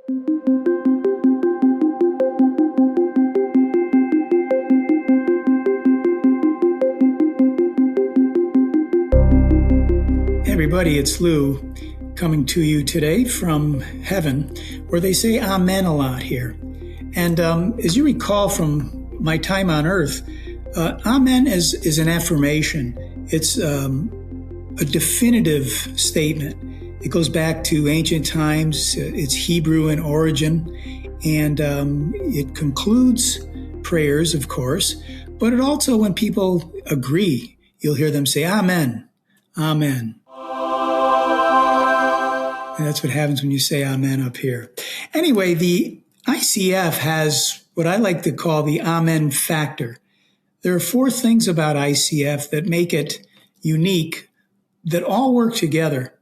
Hey everybody, it's Lou coming to you today from heaven, where they say amen a lot here. And as you recall from my time on earth, amen is an affirmation. It's a definitive statement. It goes back to ancient times. It's Hebrew in origin, and it concludes prayers, of course, but it also, when people agree, you'll hear them say amen, amen. And that's what happens when you say amen up here. Anyway, the ICF has what I like to call the amen factor. There are 4 things about ICF that make it unique, that all work together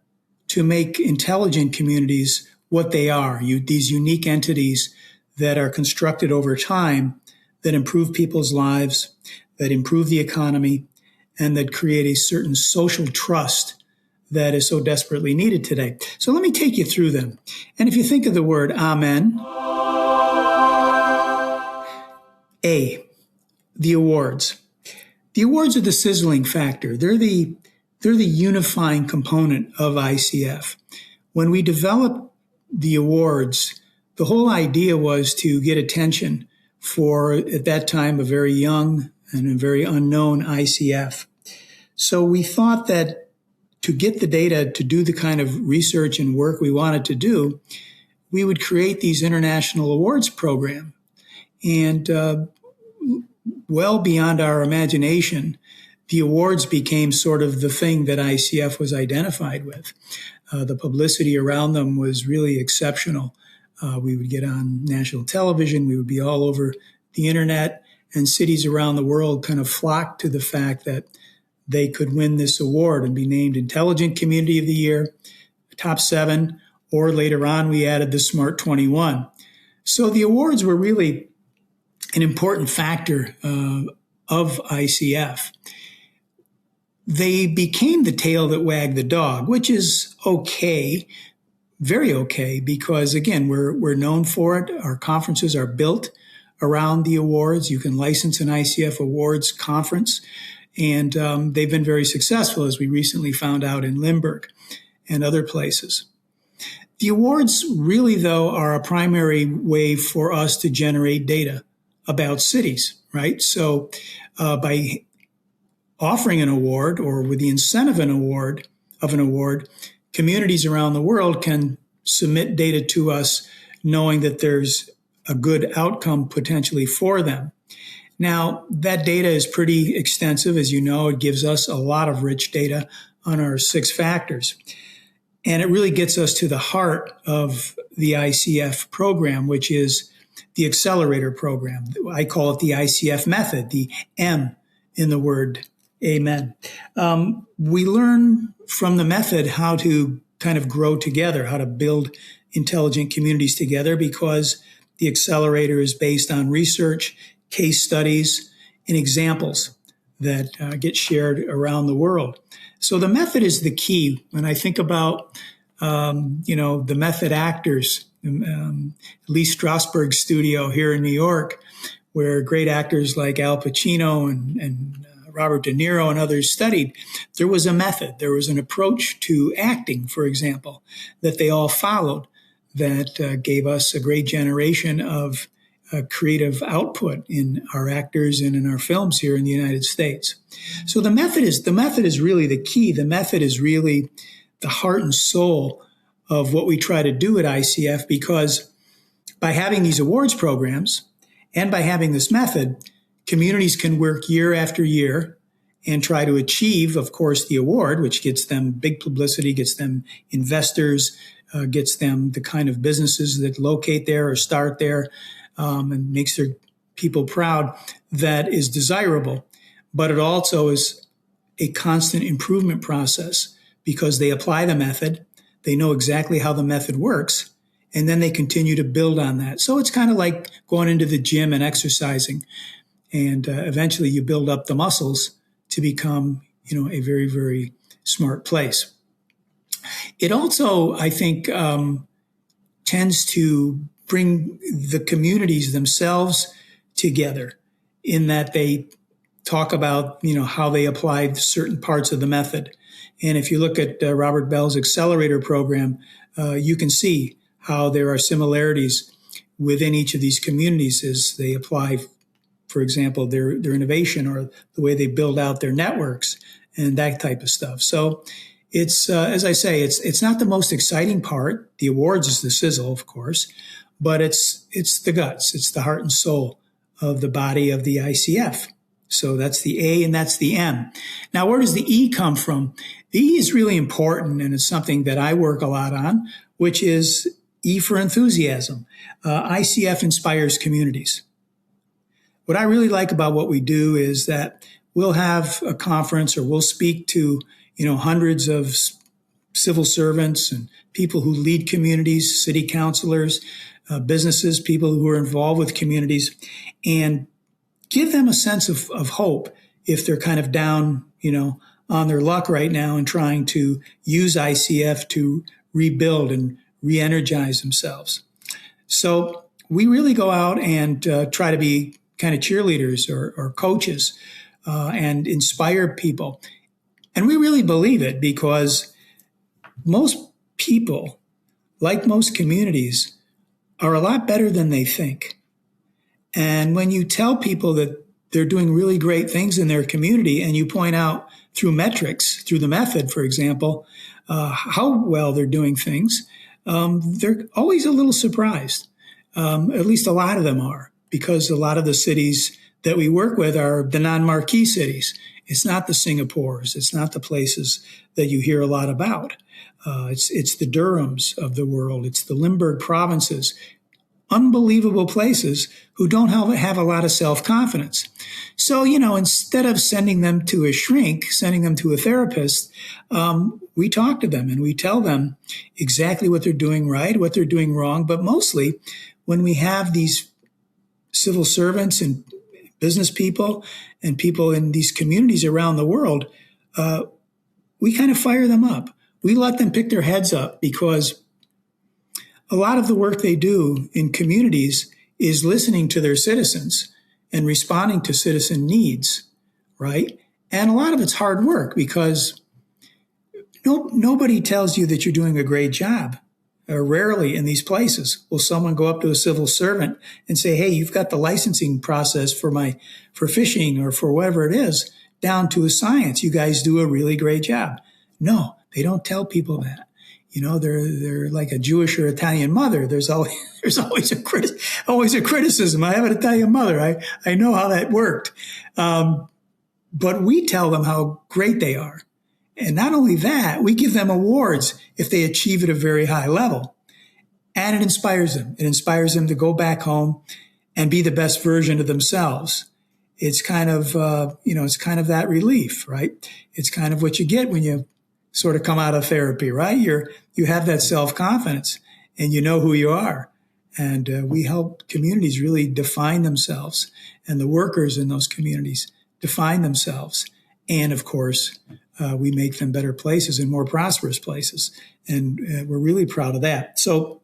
to make intelligent communities what they are. These unique entities that are constructed over time, that improve people's lives, that improve the economy, and that create a certain social trust that is so desperately needed today. So let me take you through them. And if you think of the word amen, A, the awards. The awards are the sizzling factor. They're the unifying component of ICF. When we developed the awards, the whole idea was to get attention for, at that time, a very young and a very unknown ICF. So we thought that to get the data to do the kind of research and work we wanted to do, we would create these international awards program. And well beyond our imagination, the awards became sort of the thing that ICF was identified with. The publicity around them was really exceptional. We would get on national television. We would be all over the internet, and cities around the world kind of flocked to the fact that they could win this award and be named Intelligent Community of the Year, Top 7, or later on we added the Smart 21. So the awards were really an important factor of ICF. They became the tail that wagged the dog, which is okay, very okay, because again, we're known for it. Our conferences are built around the awards. You can license an ICF awards conference. And they've been very successful, as we recently found out in Limburg and other places. The awards really, though, are a primary way for us to generate data about cities, right? So by offering an award, or with the incentive of an award, communities around the world can submit data to us knowing that there's a good outcome potentially for them. Now, that data is pretty extensive. As you know, it gives us a lot of rich data on our 6 factors. And it really gets us to the heart of the ICF program, which is the accelerator program. I call it the ICF method, the M in the word amen. We learn from the method how to kind of grow together, how to build intelligent communities together, because the accelerator is based on research, case studies, and examples that get shared around the world. So the method is the key. When I think about, the method actors, Lee Strasberg's studio here in New York, where great actors like Al Pacino and Robert De Niro and others studied, there was a method. There was an approach to acting, for example, that they all followed that gave us a great generation of creative output in our actors and in our films here in the United States. So the method is really the key. The method is really the heart and soul of what we try to do at ICF, because by having these awards programs and by having this method, communities can work year after year and try to achieve, of course, the award, which gets them big publicity, gets them investors, gets them the kind of businesses that locate there or start there, and makes their people proud. That is desirable. But it also is a constant improvement process, because they apply the method, they know exactly how the method works, and then they continue to build on that. So it's kind of like going into the gym and exercising, and eventually you build up the muscles to become, a very, very smart place. It also, I think, tends to bring the communities themselves together in that they talk about, how they applied certain parts of the method. And if you look at Robert Bell's accelerator program, you can see how there are similarities within each of these communities as they apply, for example, their innovation or the way they build out their networks and that type of stuff. So it's, as I say, it's not the most exciting part. The awards is the sizzle, of course, but it's the guts. It's the heart and soul of the body of the ICF. So that's the A and that's the M. Now, where does the E come from? The E is really important, and it's something that I work a lot on, which is E for enthusiasm. ICF inspires communities. What I really like about what we do is that we'll have a conference or we'll speak to, hundreds of civil servants and people who lead communities, city councilors, businesses, people who are involved with communities, and give them a sense of hope if they're kind of down, on their luck right now and trying to use ICF to rebuild and re-energize themselves. So we really go out and try to be kind of cheerleaders or coaches and inspire people. And we really believe it because most people, like most communities, are a lot better than they think. And when you tell people that they're doing really great things in their community and you point out through metrics, through the method, for example, how well they're doing things, they're always a little surprised. At least a lot of them are, because a lot of the cities that we work with are the non-marquee cities. It's not the Singapores. It's not the places that you hear a lot about. It's the Durhams of the world. It's the Limburg provinces. Unbelievable places who don't have a lot of self-confidence. So, instead of sending them to a shrink, sending them to a therapist, we talk to them and we tell them exactly what they're doing right, what they're doing wrong. But mostly when we have these civil servants and business people and people in these communities around the world, we kind of fire them up. We let them pick their heads up because a lot of the work they do in communities is listening to their citizens and responding to citizen needs, right? And a lot of it's hard work because nobody tells you that you're doing a great job. Rarely in these places will someone go up to a civil servant and say, hey, you've got the licensing process for fishing or for whatever it is down to a science. You guys do a really great job. No, they don't tell people that. They're like a Jewish or Italian mother. There's always a criticism. I have an Italian mother. I know how that worked. But we tell them how great they are. And not only that, we give them awards if they achieve at a very high level. And it inspires them. It inspires them to go back home and be the best version of themselves. It's kind of, it's kind of that relief, right? It's kind of what you get when you sort of come out of therapy, right? You have that self-confidence and you know who you are. And we help communities really define themselves, and the workers in those communities define themselves. And of course, we make them better places and more prosperous places. And we're really proud of that. So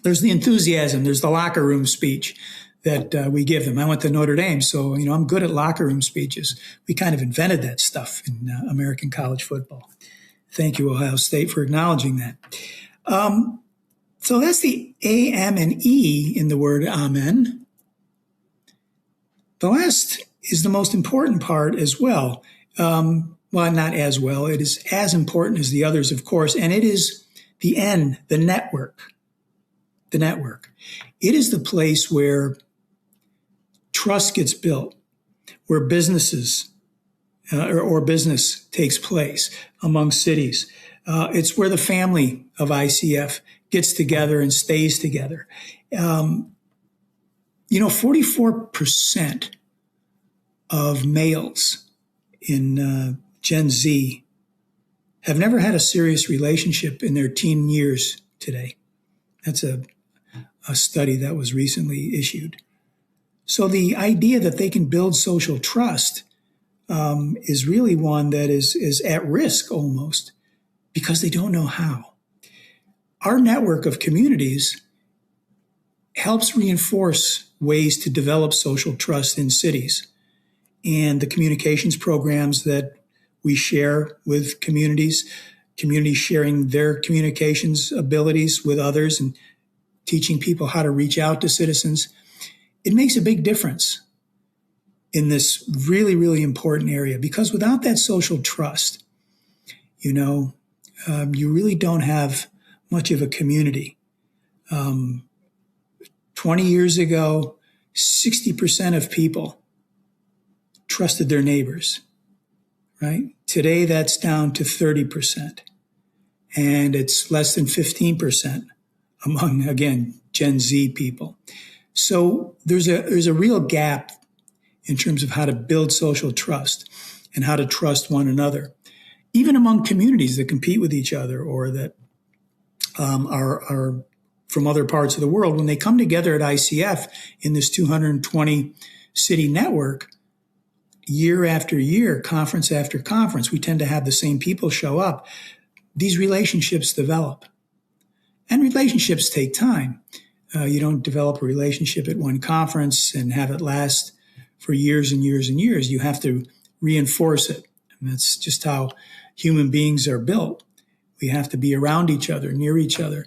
there's the enthusiasm. There's the locker room speech that we give them. I went to Notre Dame, so, I'm good at locker room speeches. We kind of invented that stuff in American college football. Thank you, Ohio State, for acknowledging that. So that's the A, M, and E in the word amen. The last is the most important part as well. Well, not as well. It is as important as the others, of course, and it is the N, the network. The network. It is the place where trust gets built, where businesses or business takes place among cities. It's where the family of ICF gets together and stays together. 44% of males in Gen Z have never had a serious relationship in their teen years today. That's a study that was recently issued. So the idea that they can build social trust is really one that is at risk almost because they don't know how. Our network of communities helps reinforce ways to develop social trust in cities. And the communications programs that we share with communities sharing their communications abilities with others and teaching people how to reach out to citizens, it makes a big difference in this really, really important area. Because without that social trust, you really don't have much of a community. 20 years ago, 60% of people trusted their neighbors, right? Today, that's down to 30%. And it's less than 15% among, again, Gen Z people. So there's a real gap in terms of how to build social trust and how to trust one another, even among communities that compete with each other or that are from other parts of the world. When they come together at ICF in this 220 city network, year after year, conference after conference, we tend to have the same people show up. These relationships develop. And relationships take time. You don't develop a relationship at one conference and have it last for years and years and years. You have to reinforce it. And that's just how human beings are built. We have to be around each other, near each other,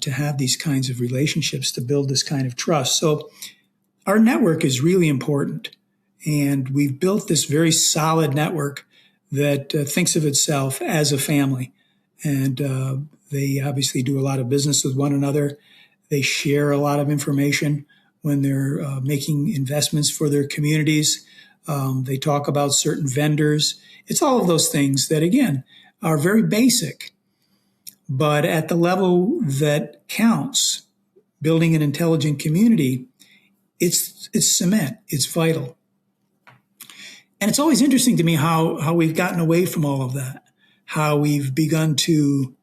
to have these kinds of relationships, to build this kind of trust. So our network is really important. And we've built this very solid network that thinks of itself as a family. And they obviously do a lot of business with one another. They share a lot of information when they're making investments for their communities. They talk about certain vendors. It's all of those things that, again, are very basic. But at the level that counts, building an intelligent community, it's cement. It's vital. And it's always interesting to me how we've gotten away from all of that, how we've begun to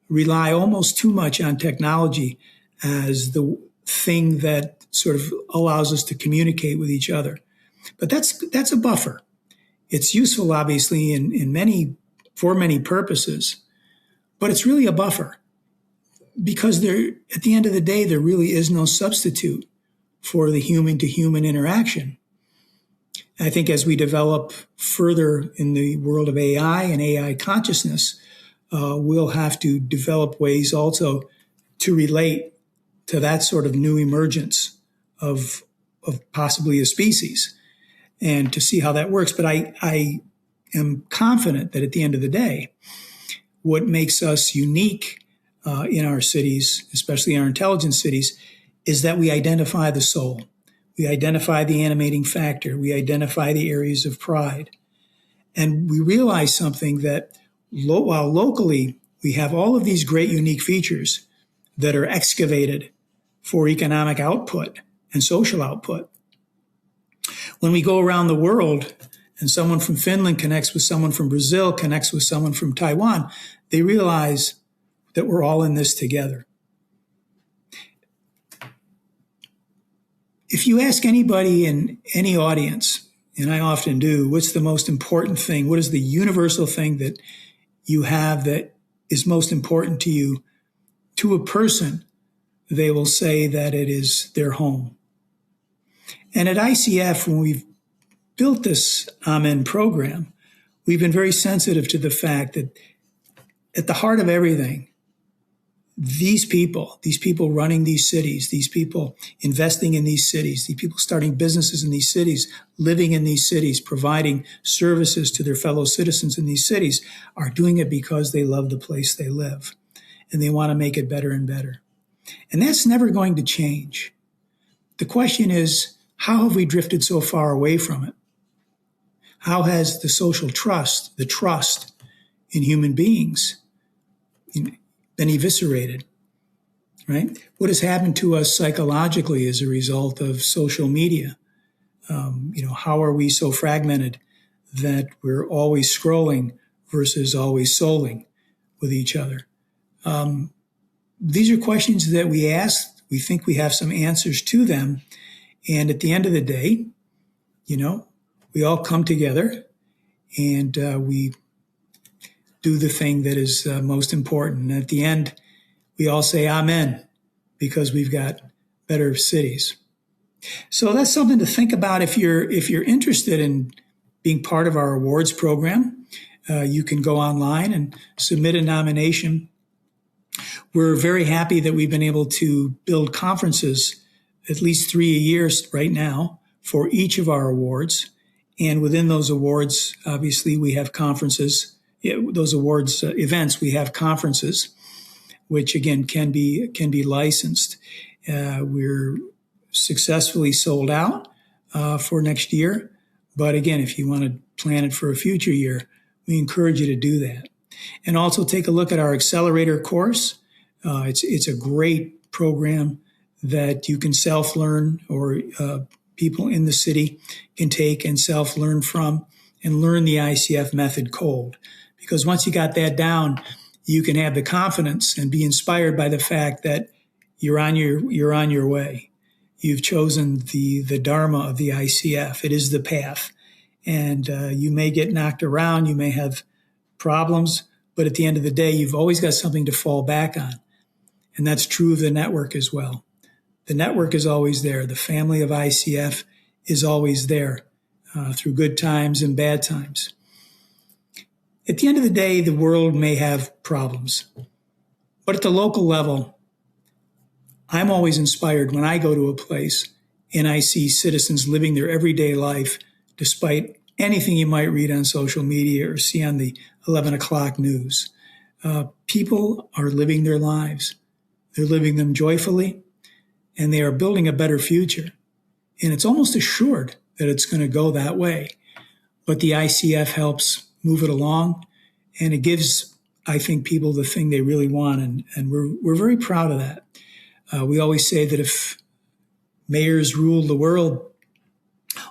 rely almost too much on technology as the thing that sort of allows us to communicate with each other. But that's a buffer. It's useful, obviously, for many purposes, but it's really a buffer because at the end of the day, there really is no substitute for the human-to-human interaction. I think as we develop further in the world of AI and AI consciousness, we'll have to develop ways also to relate to that sort of new emergence of possibly a species and to see how that works. But I am confident that at the end of the day, what makes us unique in our cities, especially our intelligent cities, is that we identify the soul. We identify the animating factor. We identify the areas of pride. And we realize something that while locally we have all of these great unique features that are excavated for economic output and social output, when we go around the world and someone from Finland connects with someone from Brazil, connects with someone from Taiwan, they realize that we're all in this together. If you ask anybody in any audience, and I often do, what's the most important thing? What is the universal thing that you have that is most important to you? To a person, they will say that it is their home. And at ICF, when we've built this Amen program, we've been very sensitive to the fact that at the heart of everything, these people running these cities, these people investing in these cities, these people starting businesses in these cities, living in these cities, providing services to their fellow citizens in these cities, are doing it because they love the place they live and they want to make it better and better. And that's never going to change. The question is, how have we drifted so far away from it? How has the social trust, the trust in human beings, been eviscerated, right? What has happened to us psychologically as a result of social media? How are we so fragmented that we're always scrolling versus always souling with each other? These are questions that we ask. We think we have some answers to them. And at the end of the day, we all come together and we do the thing that is most important. And at the end, we all say amen because we've got better cities. So that's something to think about if you're interested in being part of our awards program. You can go online and submit a nomination. We're very happy that we've been able to build conferences, at least 3 a year right now, for each of our awards. And within those awards, obviously, we have conferences. Those awards events, we have conferences, which again can be licensed. We're successfully sold out for next year. But again, if you want to plan it for a future year, we encourage you to do that. And also take a look at our accelerator course. It's a great program that you can self-learn, or people in the city can take and self-learn from, and learn the ICF method cold. Because once you got that down, you can have the confidence and be inspired by the fact that you're on your way. You've chosen the dharma of the ICF. It is the path. And you may get knocked around, you may have problems, but at the end of the day, you've always got something to fall back on. And that's true of the network as well. The network is always there. The family of ICF is always there through good times and bad times. At the end of the day, the world may have problems. But at the local level, I'm always inspired when I go to a place and I see citizens living their everyday life despite anything you might read on social media or see on the 11 o'clock news. People are living their lives. They're living them joyfully, and they are building a better future. And it's almost assured that it's going to go that way. But the ICF helps move it along, and it gives, I think, people the thing they really want, and we're very proud of that. We always say that if mayors ruled the world,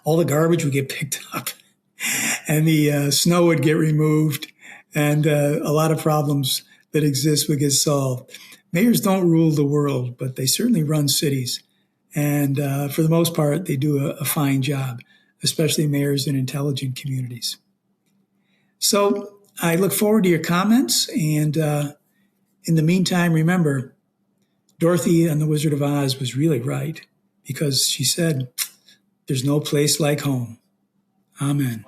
all the garbage would get picked up, and the snow would get removed, and a lot of problems that exist would get solved. Mayors don't rule the world, but they certainly run cities. And for the most part, they do a fine job, especially mayors in intelligent communities. So I look forward to your comments. And in the meantime, remember, Dorothy on The Wizard of Oz was really right, because she said, there's no place like home. Amen.